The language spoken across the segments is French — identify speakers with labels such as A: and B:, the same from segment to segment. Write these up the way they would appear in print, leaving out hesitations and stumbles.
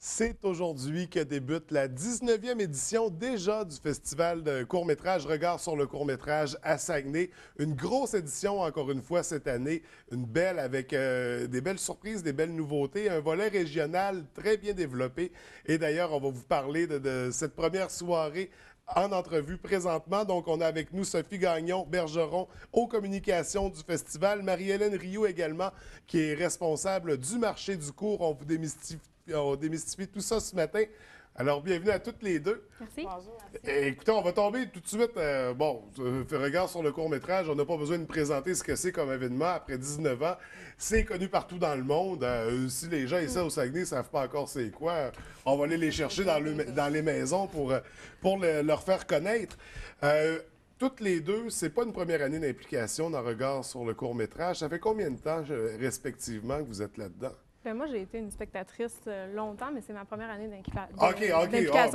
A: C'est aujourd'hui que débute la 19e édition déjà du Festival de court-métrage Regard sur le court-métrage à Saguenay. Une grosse édition encore une fois cette année, une belle avec des belles surprises, des belles nouveautés, un volet régional très bien développé. Et d'ailleurs, on va vous parler de cette première soirée en entrevue présentement. Donc, on a avec nous Sophie Gagnon-Bergeron aux communications du festival, Marie-Hélène Rioux également, qui est responsable du marché du court. On démystifie tout ça ce matin. Alors, bienvenue à toutes les deux.
B: Merci.
C: Bonjour, merci.
A: Écoutez, on va tomber tout de suite. Regard sur le court-métrage. On n'a pas besoin de présenter ce que c'est comme événement après 19 ans. C'est connu partout dans le monde. Si les gens ici au Saguenay ne savent pas encore c'est quoi, on va aller les chercher dans les maisons pour leur faire connaître. Toutes les deux, c'est pas une première année d'implication dans Regard sur le court-métrage. Ça fait combien de temps, respectivement, que vous êtes là-dedans?
B: Ben moi, j'ai été une spectatrice longtemps, mais c'est ma première année d'implication
A: Ah,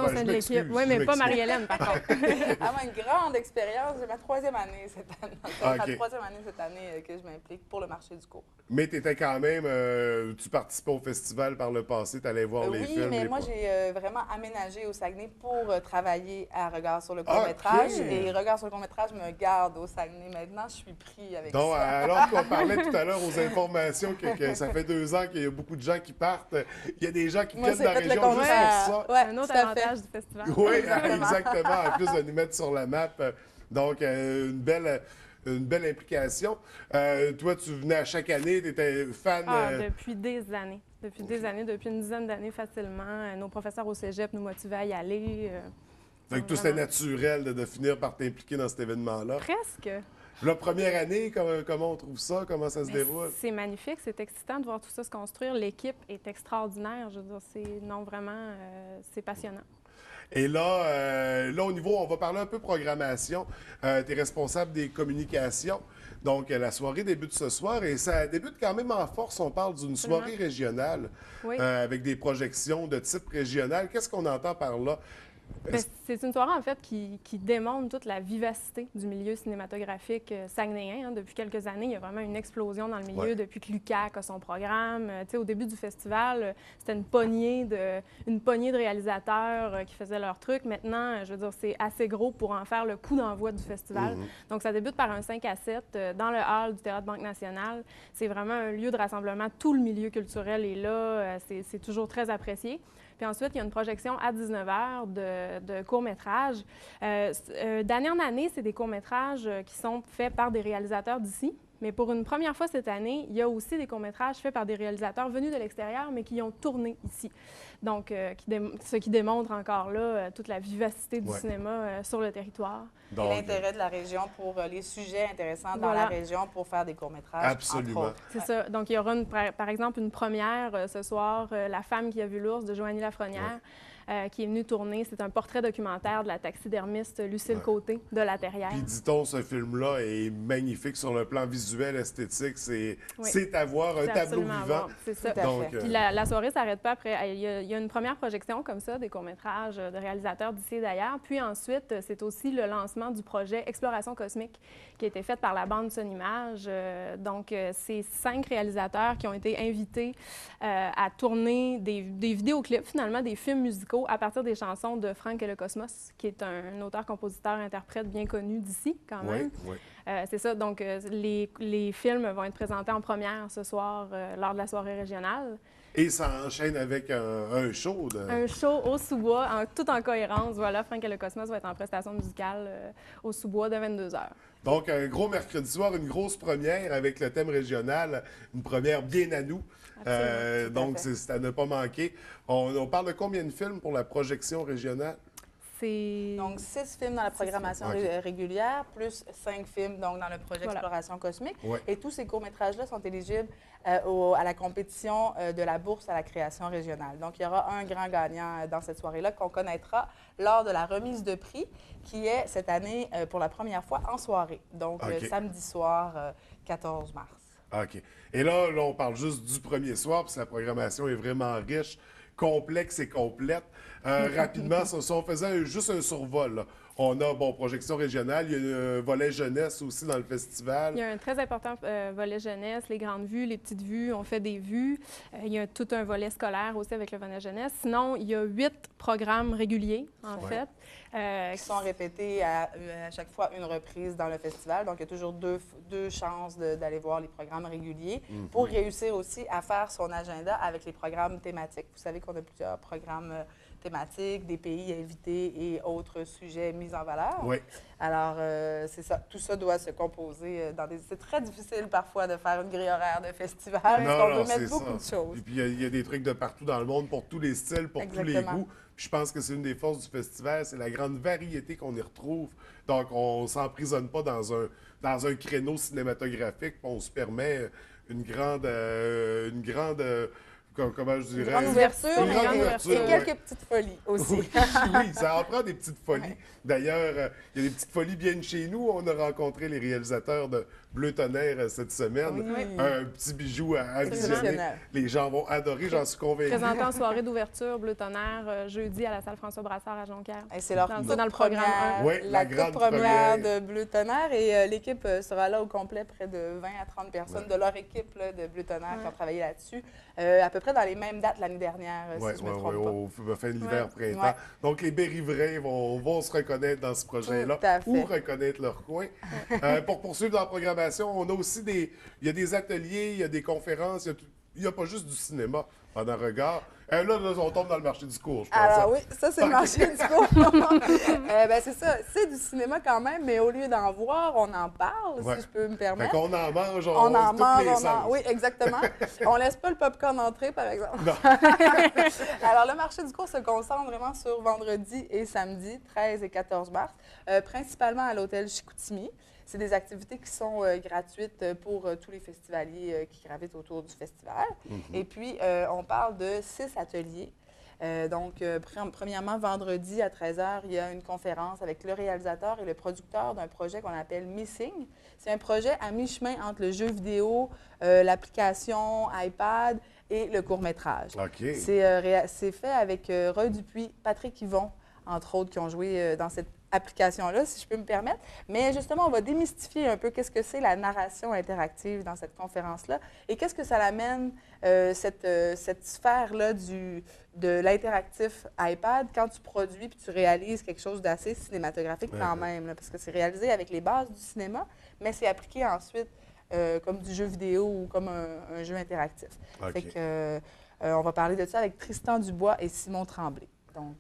B: au sein de l'équipe. Oui, mais pas Marie-Hélène, par contre.
C: Une grande expérience. J'ai ma troisième année cette année. C'est
A: OK.
C: ma troisième année cette année que je m'implique pour le marché du court.
A: Mais tu étais quand même, tu participais au festival par le passé, tu allais voir les
C: Oui,
A: films.
C: mais moi, j'ai vraiment aménagé au Saguenay pour travailler à Regard sur le court-métrage.
A: OK.
C: Et Regard sur le court-métrage me garde au Saguenay. Maintenant, je suis pris avec
A: Donc,
C: ça.
A: alors qu'on parlait tout à l'heure aux informations que ça fait 2 ans qu'il y a beaucoup de gens qui partent, il y a des gens qui
C: Moi,
A: viennent de
C: c'est
A: la
C: fait le
A: région juste pour
C: contraire.
A: ça.
C: Ouais,
B: Un autre
C: tout à fait.
B: avantage du festival.
A: Oui, exactement. En plus de nous mettre sur la map. Donc, une belle implication. Toi, tu venais à chaque année, tu étais fan.
B: Depuis des années. Depuis une dizaine d'années facilement. Nos professeurs au cégep nous motivaient à y aller.
A: Fait que tout c'était naturel de finir par t'impliquer dans cet événement-là.
B: Presque.
A: La première année, comment on trouve ça? Comment ça se déroule?
B: C'est magnifique, c'est excitant de voir tout ça se construire. L'équipe est extraordinaire. Je veux dire, vraiment, c'est passionnant.
A: Et là, au niveau, on va parler un peu programmation. Tu es responsable des communications. Donc, la soirée débute ce soir et ça débute quand même en force. On parle d'une soirée régionale
B: Oui.
A: avec des projections de type régional. Qu'est-ce qu'on entend par là?
B: Ben, c'est une soirée, en fait, qui démontre toute la vivacité du milieu cinématographique saguenayen. Depuis quelques années, il y a vraiment une explosion dans le milieu depuis que l'UQAC a son programme. Au début du festival, c'était une poignée de réalisateurs qui faisaient leur truc. Maintenant, je veux dire, c'est assez gros pour en faire le coup d'envoi du festival. Donc, ça débute par un 5 à 7 dans le hall du Théâtre Banque Nationale. C'est vraiment un lieu de rassemblement. Tout le milieu culturel est là. C'est toujours très apprécié. Puis ensuite, il y a une projection à 19h de courts-métrages. D'année en année, c'est des courts-métrages qui sont faits par des réalisateurs d'ici. Mais pour une première fois cette année, il y a aussi des courts-métrages faits par des réalisateurs venus de l'extérieur, mais qui ont tourné ici. Donc, ce qui démontre encore là toute la vivacité du cinéma sur le territoire.
A: Donc,
C: Et l'intérêt de la région pour les sujets intéressants dans la région pour faire des courts-métrages.
A: Absolument.
C: Entre autres.
B: C'est ça. Donc, il y aura, par exemple, une première ce soir, La femme qui a vu l'ours de Joanie Lafrenière. Qui est venue tourner. C'est un portrait documentaire de la taxidermiste Lucille Côté de La Terrière.
A: Puis dit-on, ce film-là est magnifique sur le plan visuel, esthétique. C'est à voir, un tableau vivant.
B: C'est ça.
A: Donc,
B: Puis la soirée ne s'arrête pas après. Il y a une première projection comme ça, des courts-métrages de réalisateurs d'ici et d'ailleurs. Puis ensuite, c'est aussi le lancement du projet Exploration cosmique qui a été fait par la bande Son Image. Donc, c'est 5 réalisateurs qui ont été invités à tourner des vidéoclips, finalement, des films musicaux à partir des chansons de Franck et le Cosmos, qui est un auteur-compositeur-interprète bien connu d'ici, quand même.
A: Oui.
B: C'est ça. Donc, les films vont être présentés en première ce soir lors de la soirée régionale.
A: Et ça enchaîne avec un show.
B: Un show au sous-bois, tout en cohérence. Voilà, Franck et le Cosmos va être en prestation musicale au sous-bois de 22h.
A: Donc, un gros mercredi soir, une grosse première avec le thème régional, une première bien à nous. Donc, c'est à ne pas manquer. On parle de combien de films pour la projection régionale?
C: Donc, 6 films dans la programmation régulière, plus 5 films donc, dans le projet Exploration cosmique. Et tous ces courts-métrages-là sont éligibles à la compétition de la bourse à la création régionale. Donc, il y aura un grand gagnant dans cette soirée-là qu'on connaîtra lors de la remise de prix, qui est cette année pour la première fois en soirée. Donc, samedi soir, 14 mars.
A: OK. Et là, on parle juste du premier soir, parce que la programmation est vraiment riche, complexe et complète. Rapidement, si on faisait juste un survol, là, On a, projection régionale, il y a un volet jeunesse aussi dans le festival.
B: Il y a un très important volet jeunesse, les grandes vues, les petites vues, on fait des vues. Il y a tout un volet scolaire aussi avec le volet jeunesse. Sinon, il y a 8 programmes réguliers, en fait.
C: Qui sont répétés à chaque fois une reprise dans le festival. Donc, il y a toujours deux chances d'aller voir les programmes réguliers pour réussir aussi à faire son agenda avec les programmes thématiques. Vous savez qu'on a plusieurs programmes thématiques, des pays invités et autres sujets mis en valeur.
A: Oui.
C: Alors, c'est ça. Tout ça doit se composer dans des... C'est très difficile parfois de faire une grille horaire de festival parce qu'on veut mettre beaucoup de choses.
A: Et puis, il y a des trucs de partout dans le monde pour tous les styles, pour tous les goûts. Puis je pense que c'est une des forces du festival, c'est la grande variété qu'on y retrouve. Donc, on ne s'emprisonne pas dans un créneau cinématographique, puis on se permet une grande comment je dirais?
C: Une grande ouverture, et quelques petites folies aussi.
A: Oui, ça en prend des petites folies. D'ailleurs, il y a des petites folies bien de chez nous. On a rencontré les réalisateurs de Bleu Tonnerre cette semaine. Oui. Un petit bijou à visionner. Les gens vont adorer, j'en suis convaincu.
B: Présenté en soirée d'ouverture, Bleu Tonnerre, jeudi à la salle François Brassard à Jonquière.
C: C'est leur dans le programme 1.
A: Oui,
C: la toute première de Bleu Tonnerre. Et l'équipe sera là au complet, près de 20 à 30 personnes de leur équipe là, de Bleu Tonnerre qui ont travaillé là-dessus. À peu près dans les mêmes dates l'année dernière, si je ne me trompe pas.
A: Au fin de l'hiver-printemps. Donc, les Berry-Vrais vont se reconnaître dans ce projet-là ou reconnaître leur coin. Pour poursuivre dans la programmation, on a aussi il y a des ateliers, il y a des conférences, il n'y a pas juste du cinéma pendant Regard. Là, on tombe dans le marché du cours, je pense.
C: Alors oui, ça, c'est le marché du cours. C'est ça, c'est du cinéma quand même, mais au lieu d'en voir, on en parle, si je peux me permettre.
A: Fait qu'on en mange,
C: on en mange, oui, exactement. On laisse pas le popcorn entrer, par exemple.
A: Non.
C: Alors, le marché du cours se concentre vraiment sur vendredi et samedi, 13 et 14 mars, principalement à l'hôtel Chicoutimi. C'est des activités qui sont gratuites pour tous les festivaliers qui gravitent autour du festival. Et puis, on parle de 6 ateliers. Premièrement, vendredi à 13h, il y a une conférence avec le réalisateur et le producteur d'un projet qu'on appelle Missing. C'est un projet à mi-chemin entre le jeu vidéo, l'application iPad et le court-métrage.
A: Okay.
C: C'est fait avec Roy Dupuis, Patrick Yvon, entre autres, qui ont joué dans cette application-là, si je peux me permettre. Mais justement, on va démystifier un peu qu'est-ce que c'est la narration interactive dans cette conférence-là et qu'est-ce que ça l'amène, cette sphère-là de l'interactif iPad quand tu produis puis tu réalises quelque chose d'assez cinématographique quand même, là, parce que c'est réalisé avec les bases du cinéma, mais c'est appliqué ensuite comme du jeu vidéo ou comme un jeu interactif. Fait que, on va parler de ça avec Tristan Dubois et Simon Tremblay. Donc,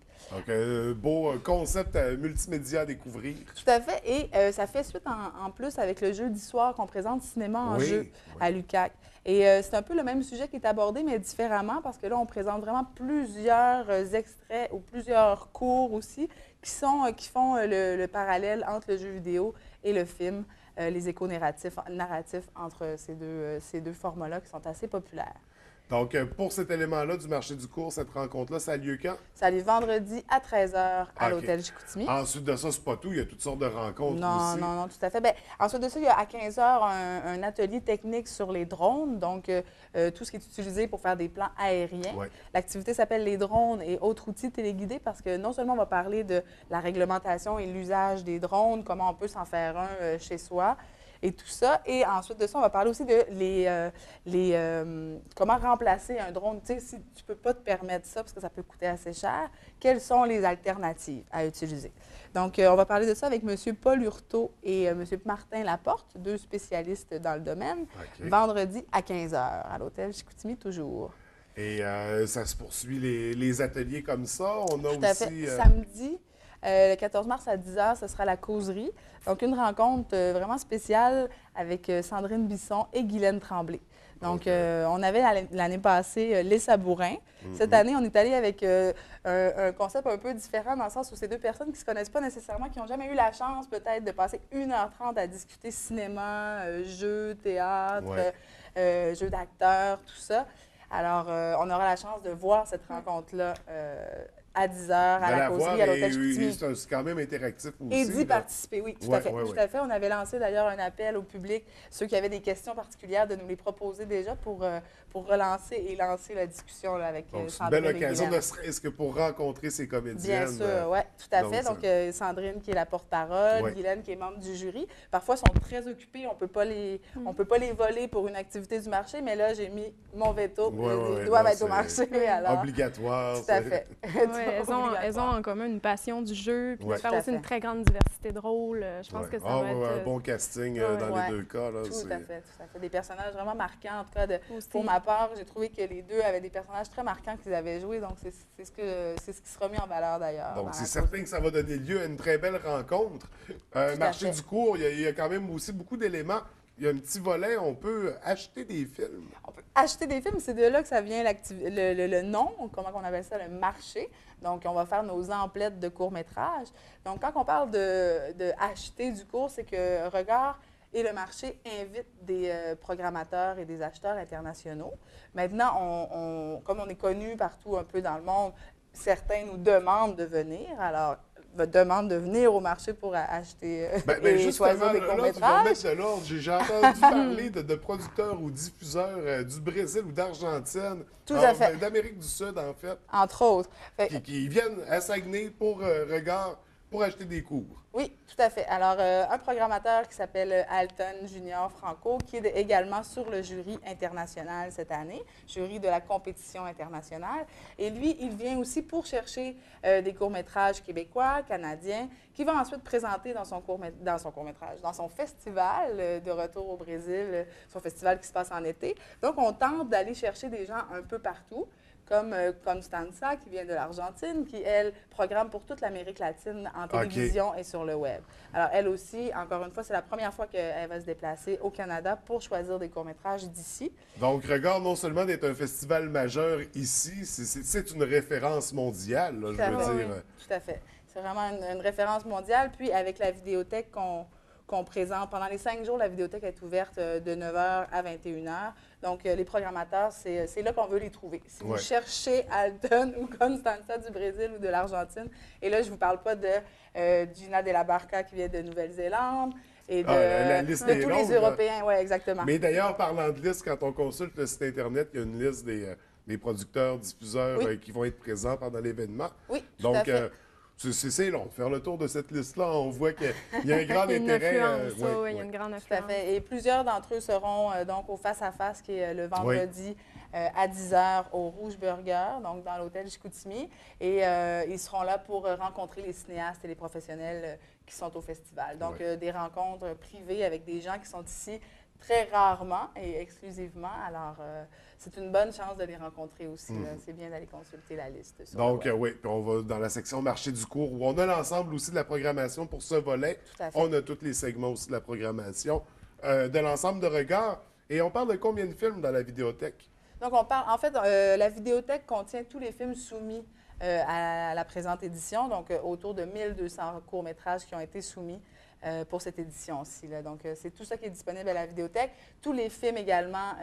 A: beau concept multimédia à découvrir.
C: Tout à fait. Et ça fait suite en plus avec le jeudi soir qu'on présente Cinéma en jeu à l'UQAC. Et c'est un peu le même sujet qui est abordé, mais différemment, parce que là, on présente vraiment plusieurs extraits ou plusieurs cours aussi qui font le parallèle entre le jeu vidéo et le film, les échos narratifs entre ces deux formats-là qui sont assez populaires.
A: Donc, pour cet élément-là du marché du cours, cette rencontre-là, ça a lieu quand?
C: Ça a lieu vendredi à 13h à l'hôtel Chicoutimi.
A: Ensuite de ça, c'est pas tout. Il y a toutes sortes de rencontres aussi.
C: Non, tout à fait. Bien, ensuite de ça, il y a à 15h un atelier technique sur les drones, donc tout ce qui est utilisé pour faire des plans aériens. Ouais. L'activité s'appelle les drones et autres outils téléguidés parce que non seulement on va parler de la réglementation et l'usage des drones, comment on peut s'en faire un chez soi, et tout ça. Et ensuite de ça, on va parler aussi de comment remplacer un drone. Tu sais, si tu ne peux pas te permettre ça parce que ça peut coûter assez cher, quelles sont les alternatives à utiliser? Donc, on va parler de ça avec M. Paul Hurtaud et M. Martin Laporte, 2 spécialistes dans le domaine, vendredi à 15h à l'hôtel Chicoutimi toujours.
A: Et ça se poursuit les ateliers comme ça? On a
C: tout à fait. Samedi, le 14 mars à 10h, ce sera la causerie. Donc, une rencontre vraiment spéciale avec Sandrine Bisson et Guylaine Tremblay. Donc, on avait l'année passée Les Sabourins. Cette année, on est allé avec un concept un peu différent dans le sens où c'est 2 personnes qui ne se connaissent pas nécessairement, qui n'ont jamais eu la chance peut-être de passer 1h30 à discuter cinéma, jeux, théâtre, jeux d'acteurs, tout ça. Alors, on aura la chance de voir cette rencontre-là à 10 h à la causerie, à l'hôtel Chicoutimi.
A: C'est quand même interactif aussi.
C: Et d'y participer, oui, tout à fait. Tout à fait. On avait lancé d'ailleurs un appel au public, ceux qui avaient des questions particulières, de nous les proposer déjà pour relancer et lancer la discussion là, avec
A: Sandrine. C'est une
C: Sandrine
A: belle occasion, ne serait-ce que pour rencontrer ces comédiennes.
C: Bien sûr, oui, tout à fait. Donc, Sandrine qui est la porte-parole, Guylaine qui est membre du jury. Parfois, ils sont très occupés, on ne peut pas les voler pour une activité du marché, mais là, j'ai mis mon veto. Ils doivent être au marché. Alors,
A: obligatoire.
C: Tout à fait.
B: Elles ont en commun une passion du jeu, puis de faire aussi une très grande diversité de rôles. Je pense que ça va être...
A: un bon casting dans les deux cas. Là,
C: tout à fait. Des personnages vraiment marquants. En tout cas, pour ma part, j'ai trouvé que les deux avaient des personnages très marquants qu'ils avaient joués. Donc, c'est ce qui sera mis en valeur d'ailleurs.
A: Donc, c'est certain que ça va donner lieu à une très belle rencontre. Marché du cours, il y a quand même aussi beaucoup d'éléments. Il y a un petit volet, on peut acheter des films.
C: On peut acheter des films, c'est de là que ça vient le nom, comment on appelle ça, le marché. Donc, on va faire nos emplettes de court-métrage. Donc, quand on parle de acheter du cours, c'est que Regard et le marché invitent des programmateurs et des acheteurs internationaux. Maintenant, comme on est connu partout un peu dans le monde, certains nous demandent de venir. Alors, demande de venir au marché pour acheter et choisir des courts-métrages.
A: De l'ordre. J'ai entendu parler de producteurs ou diffuseurs du Brésil ou d'Argentine, d'Amérique du Sud, en fait.
C: Entre autres.
A: Qui viennent à Saguenay pour Regard pour acheter des cours.
C: Oui, tout à fait. Alors, un programmateur qui s'appelle Alton Junior Franco, qui est également sur le jury international cette année, jury de la compétition internationale. Et lui, il vient aussi pour chercher des courts-métrages québécois, canadiens, qu'il va ensuite présenter dans son court-métrage, dans son festival de retour au Brésil, son festival qui se passe en été. Donc, on tente d'aller chercher des gens un peu partout, comme Constanza, qui vient de l'Argentine, qui, elle, programme pour toute l'Amérique latine en télévision et sur le web. Alors, elle aussi, encore une fois, c'est la première fois qu'elle va se déplacer au Canada pour choisir des courts-métrages d'ici.
A: Donc, Regard, non seulement d'être un festival majeur ici, c'est une référence mondiale, là, je veux dire.
C: Tout à fait. C'est vraiment une référence mondiale. Puis, avec la vidéothèque qu'on présente. Pendant les 5 jours, la vidéothèque est ouverte de 9 h à 21 h. Donc, les programmateurs, c'est là qu'on veut les trouver. Si vous cherchez Alton ou Constanza du Brésil ou de l'Argentine, et là, je ne vous parle pas de Gina de la Barca qui vient de Nouvelle-Zélande et de tous les Européens. Oui, exactement.
A: Mais d'ailleurs, parlant de liste, quand on consulte le site Internet, il y a une liste des producteurs, diffuseurs qui vont être présents pendant l'événement.
C: Oui, tout à fait.
A: C'est long. Faire le tour de cette liste-là, on voit qu'il y a un grand intérêt.
B: Il y a une grande influence.
C: Tout à fait. Et plusieurs d'entre eux seront donc au face-à-face, qui est le vendredi à 10 h au Rouge Burger, donc dans l'hôtel Chicoutimi. Et ils seront là pour rencontrer les cinéastes et les professionnels qui sont au festival. Donc, des rencontres privées avec des gens qui sont ici très rarement et exclusivement. Alors, c'est une bonne chance de les rencontrer aussi. C'est bien d'aller consulter la liste.
A: Donc, oui, puis on va dans la section marché du cours où on a l'ensemble aussi de la programmation pour ce volet.
C: Tout à fait.
A: On a tous les segments aussi de la programmation de l'ensemble de Regard. Et on parle de combien de films dans la vidéothèque?
C: Donc, on parle, en fait, la vidéothèque contient tous les films soumis à la présente édition, donc autour de 1200 courts-métrages qui ont été soumis pour cette édition-ci. Donc, c'est tout ça qui est disponible à la vidéothèque. Tous les films également,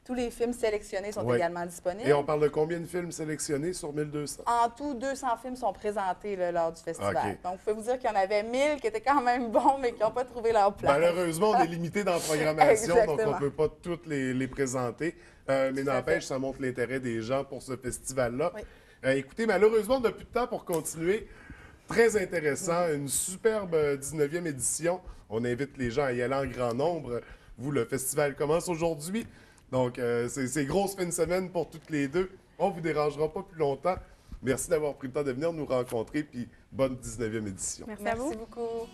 C: tous les films sélectionnés sont également disponibles.
A: Et on parle de combien de films sélectionnés sur 1200?
C: En tout, 200 films sont présentés lors du festival. Donc, je peux vous dire qu'il y en avait 1000 qui étaient quand même bons, mais qui n'ont pas trouvé leur place.
A: Malheureusement, on est limité dans la programmation, donc on ne peut pas toutes les présenter. Mais n'empêche, ça montre l'intérêt des gens pour ce festival-là.
C: Oui.
A: Écoutez, malheureusement, on n'a plus de temps pour continuer. Très intéressant, une superbe 19e édition. On invite les gens à y aller en grand nombre. Vous, le festival commence aujourd'hui. Donc, c'est grosse fin de semaine pour toutes les deux. On ne vous dérangera pas plus longtemps. Merci d'avoir pris le temps de venir nous rencontrer, puis bonne 19e édition.
B: Merci à vous.
C: Merci beaucoup.